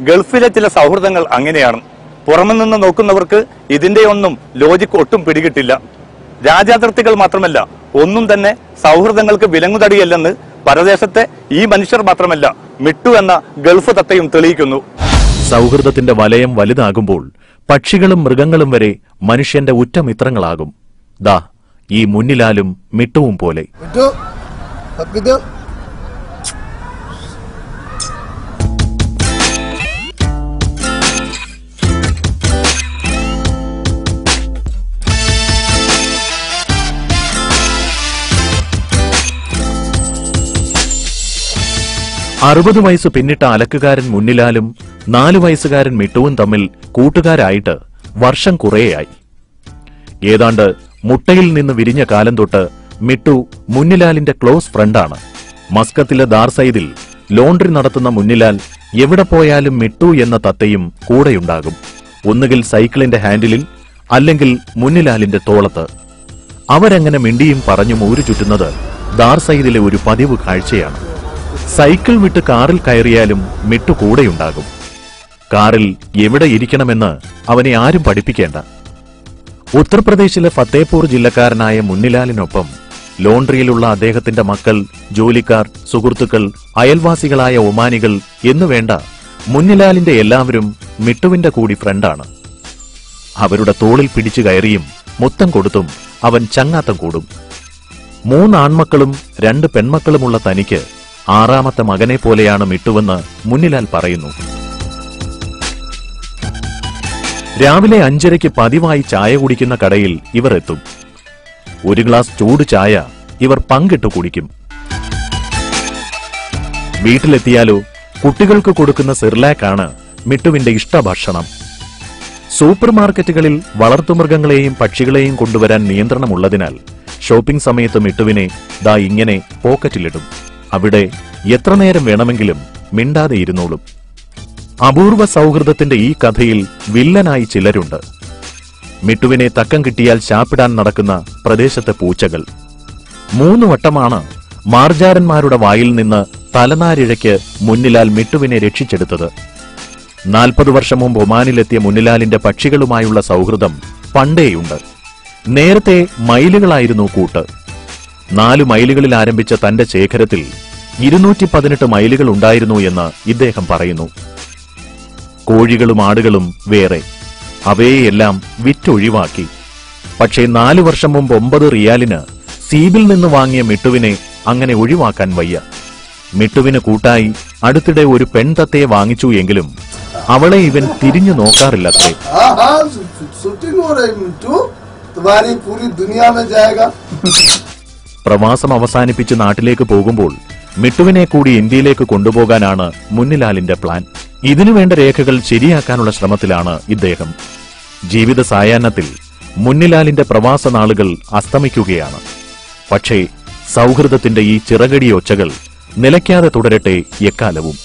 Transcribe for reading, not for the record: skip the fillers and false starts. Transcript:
ഗൾഫിലെ ചില സൗഹൃദങ്ങൾ അങ്ങനെയാണ്. പുറമെ നിന്ന് നോക്കുന്നവർക്ക് ഇതിന്റെ ഒന്നും ലോജിക്ക് ഒട്ടും പിടികിട്ടില്ല. രാജ്യാതിർത്തികൾ മാത്രമല്ല, ഒന്നും തന്നെ സൗഹൃദങ്ങൾക്ക് വിലങ്ങുതടിയല്ലെന്ന് പരദേശത്തെ ഈ മനുഷ്യർ മാത്രമല്ല, മിട്ടു എന്ന ഗൾഫ് തത്തയും തെളിയിക്കുന്നു. സൗഹൃദത്തിന്റെ വലയം വലുതാകുമ്പോൾ പക്ഷികളും മൃഗങ്ങളും വരെ മനുഷ്യന്റെ ഉറ്റമിത്രങ്ങളാകും. ദാ ഈ മുന്നിലാലും മിട്ടുവും പോലെ. 60 വയസ്സ് പിന്നിട്ട അലക്കുകാരൻ മുന്നിലാലും 4 വയസ്സുകാരൻ മിട്ടുവും തമ്മിൽ കൂട്ടുകാരായിട്ട് വർഷം കുറേയായി. ഏതാണ്ട് മുട്ടയിൽ നിന്ന് വിരിഞ്ഞ കാലം തൊട്ട് മിട്ടു മുന്നിലാലിന്റെ ക്ലോസ് ഫ്രണ്ടാണ്. മസ്കത്തിലെ ദാർസൈദിൽ ലോണ്ടറി നടത്തുന്ന മുന്നിലാൽ എവിടെ പോയാലും മിട്ടു എന്ന തത്തയും കൂടെയുണ്ടാകും. ഒന്നുകിൽ സൈക്കിളിന്റെ ഹാൻഡിലിൽ, അല്ലെങ്കിൽ മുന്നിലാലിന്റെ തോളത്ത്. അവരങ്ങനെ മിണ്ടിയും പറഞ്ഞും ഊരു ചുറ്റുന്നത് ദാർസൈദിലെ ഒരു പതിവ് കാഴ്ചയാണ്. സൈക്കിൾ വിട്ട് കാറിൽ കയറിയാലും മിട്ടു കൂടെയുണ്ടാകും. കാറിൽ എവിടെ ഇരിക്കണമെന്ന് അവനെ ആരും പഠിപ്പിക്കേണ്ട. ഉത്തർപ്രദേശിലെ ഫത്തേപൂർ ജില്ലക്കാരനായ മുന്നിലാലിനൊപ്പം ലോണ്ടറിയിലുള്ള അദ്ദേഹത്തിന്റെ മക്കൾ, ജോലിക്കാർ, സുഹൃത്തുക്കൾ, അയൽവാസികളായ ഒമാനികൾ എന്നുവേണ്ട മുന്നിലാലിന്റെ എല്ലാവരും മിട്ടുവിന്റെ കൂടി ഫ്രണ്ടാണ്. അവരുടെ തോളിൽ പിടിച്ചു കയറിയും മുത്തം കൊടുത്തും അവൻ ചങ്ങാത്തം കൂടും. 3 ആൺമക്കളും 2 പെൺമക്കളുമുള്ള തനിക്ക് 6ാമത്തെ മകനെ പോലെയാണ് മിട്ടുവെന്ന് മുന്നിലാൽ പറയുന്നു. രാവിലെ 5:30 പതിവായി ചായ കുടിക്കുന്ന കടയിൽ ഇവർ എത്തും. ഒരു ഗ്ലാസ് ചൂട് ചായ ഇവർ പങ്കിട്ട് കുടിക്കും. വീട്ടിലെത്തിയാലോ കുട്ടികൾക്ക് കൊടുക്കുന്ന സിർലാക്കാണ് മിട്ടുവിന്റെ ഇഷ്ടഭക്ഷണം. സൂപ്പർ മാർക്കറ്റുകളിൽ വളർത്തുമൃഗങ്ങളെയും പക്ഷികളെയും കൊണ്ടുവരാൻ നിയന്ത്രണമുള്ളതിനാൽ ഷോപ്പിംഗ് സമയത്ത് മിട്ടുവിനെ ദാ ഇങ്ങനെ പോക്കറ്റിലിടും. അവിടെ എത്ര നേരം വേണമെങ്കിലും മിണ്ടാതെ ഇരുന്നോളും. അപൂർവ സൗഹൃദത്തിന്റെ ഈ കഥയിൽ വില്ലനായി ചിലരുണ്ട്. മിട്ടുവിനെ തക്കം കിട്ടിയാൽ ശാപ്പിടാൻ നടക്കുന്ന പ്രദേശത്തെ പൂച്ചകൾ. 3 വട്ടമാണ് മാർജാരന്മാരുടെ വായിൽ നിന്ന് തലനാരിഴയ്ക്ക് മുന്നിലാൽ മിട്ടുവിനെ രക്ഷിച്ചെടുത്തത്. 40 വർഷം മുമ്പ് ഒമാനിലെത്തിയ മുന്നിലാലിന്റെ പക്ഷികളുമായുള്ള സൗഹൃദം പണ്ടേയുണ്ട്. നേരത്തെ മയിലുകളായിരുന്നു കൂട്ട്. 4 മൈലുകളിൽ ആരംഭിച്ച തന്റെ ശേഖരത്തിൽ 218 മൈലുകൾ ഉണ്ടായിരുന്നു എന്ന് ഇദ്ദേഹം പറയുന്നു. കോഴികളും ആടുകളും വേറെ. അവയെയെല്ലാം വിറ്റൊഴിവാക്കി. പക്ഷേ 4 വർഷം മുമ്പ് 9 റിയാലിന് സീബിൽ നിന്ന് വാങ്ങിയ മിട്ടുവിനെ അങ്ങനെ ഒഴിവാക്കാൻ വയ്യ. മിട്ടുവിന് കൂട്ടായി അടുത്തിടെ ഒരു പെൺതത്തയെ വാങ്ങിച്ചു എങ്കിലും അവളെ ഇവൻ തിരിഞ്ഞു നോക്കാറില്ലത്രേ. പ്രവാസം അവസാനിപ്പിച്ച് നാട്ടിലേക്ക് പോകുമ്പോൾ മിട്ടുവിനെ കൂടി ഇന്ത്യയിലേക്ക് കൊണ്ടുപോകാനാണ് മുന്നിലാലിന്റെ പ്ലാൻ. ഇതിനുവേണ്ട രേഖകൾ ശരിയാക്കാനുള്ള ശ്രമത്തിലാണ് ഇദ്ദേഹം. ജീവിത സായാഹ്നത്തിൽ മുന്നിലാലിന്റെ പ്രവാസ നാളുകൾ അസ്തമിക്കുകയാണ്. പക്ഷേ സൗഹൃദത്തിന്റെ ഈ ചിറകടി ഒച്ചകൾ നിലയ്ക്കാതെ തുടരട്ടെ എക്കാലവും.